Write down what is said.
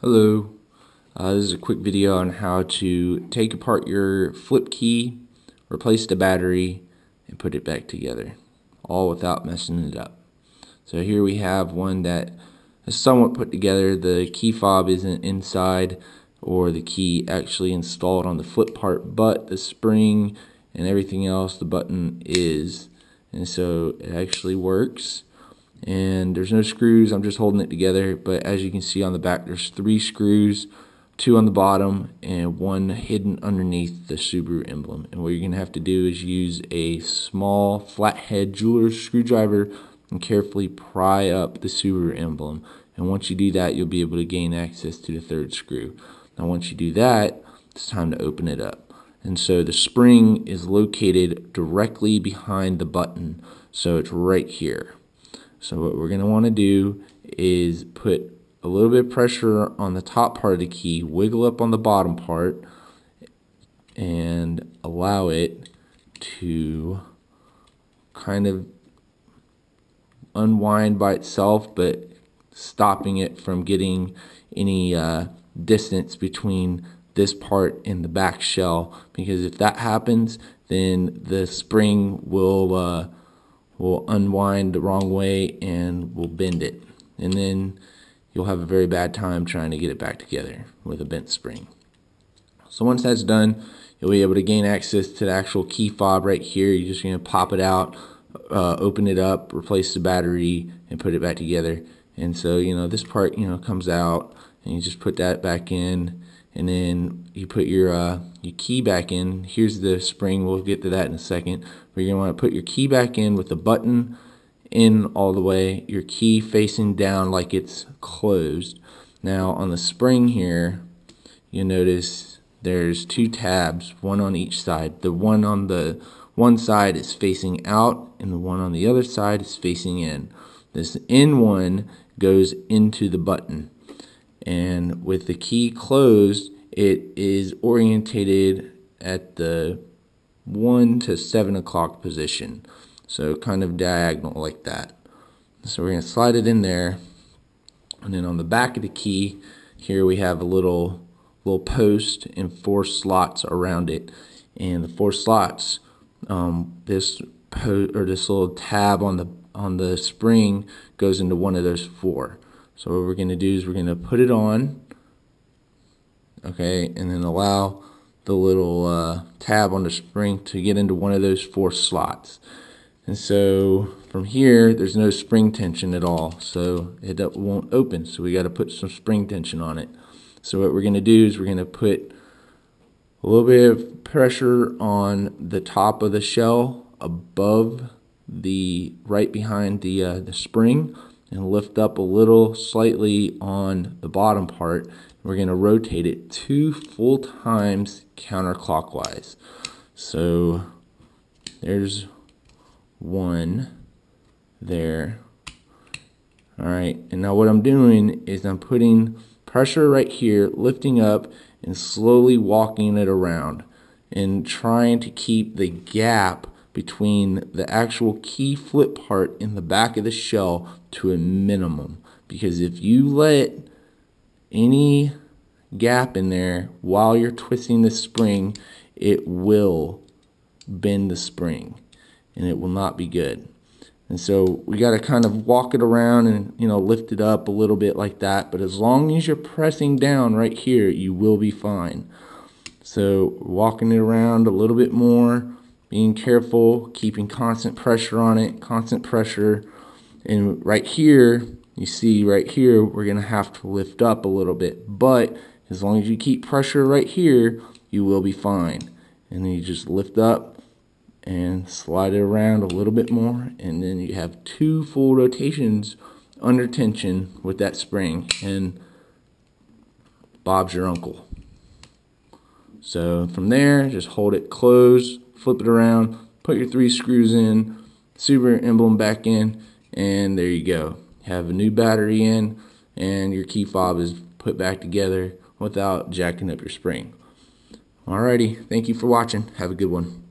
Hello, this is a quick video on how to take apart your flip key, replace the battery, and put it back together, all without messing it up. So here we have one that is somewhat put together. The key fob isn't inside or the key actually installed on the flip part, but the spring and everything else, the button is. And so it actually works. And there's no screws, I'm just holding it together, but as you can see on the back there's 3 screws, 2 on the bottom and 1 hidden underneath the Subaru emblem. And what you're going to have to do is use a small flathead jeweler's screwdriver and carefully pry up the Subaru emblem. And once you do that, you'll be able to gain access to the 3rd screw. Now once you do that, it's time to open it up. And so the spring is located directly behind the button, so it's right here. So what we're going to want to do is put a little bit of pressure on the top part of the key, wiggle up on the bottom part, and allow it to kind of unwind by itself, but stopping it from getting any distance between this part and the back shell, because if that happens, then the spring will unwind the wrong way and will bend it, and then you'll have a very bad time trying to get it back together with a bent spring. So once that's done, you'll be able to gain access to the actual key fob right here. You're just going to pop it out, open it up, replace the battery, and put it back together. And so this part comes out, and you just put that back in, and then you put your key back in. Here's the spring, we'll get to that in a second. But you're going to want to put your key back in with the button in all the way, your key facing down like it's closed. Now on the spring here, you notice there's 2 tabs, one on each side. The one on the one side is facing out, and the one on the other side is facing in. This in one goes into the button. And with the key closed, it is orientated at the 1 to 7 o'clock position, so kind of diagonal like that. So we're going to slide it in there, and then on the back of the key here we have a little post and 4 slots around it. And the 4 slots, this little tab on the spring goes into one of those 4. So what we're going to do is we're going to put it on, okay, and then allow the little tab on the spring to get into one of those 4 slots. And so from here, there's no spring tension at all, so it won't open. So we got to put some spring tension on it. So what we're going to do is we're going to put a little bit of pressure on the top of the shell above right behind the spring, and lift up a little slightly on the bottom part. We're going to rotate it 2 full times counterclockwise. So there's 1 there. Alright, and now what I'm doing is I'm putting pressure right here, lifting up and slowly walking it around, and trying to keep the gap between the actual key flip part in the back of the shell to a minimum, because if you let any gap in there while you're twisting the spring, it will bend the spring and it will not be good. And so we got to kind of walk it around and lift it up a little bit like that, but as long as you're pressing down right here, you will be fine. So walking it around a little bit more, being careful, keeping constant pressure on it, constant pressure. And right here, you see right here, we're going to have to lift up a little bit. But as long as you keep pressure right here, you will be fine. And then you just lift up and slide it around a little bit more. And then you have 2 full rotations under tension with that spring. And Bob's your uncle. So from there, just hold it closed, flip it around, put your 3 screws in, Subaru emblem back in, and there you go. You have a new battery in, and your key fob is put back together without jacking up your spring. Alrighty, thank you for watching. Have a good one.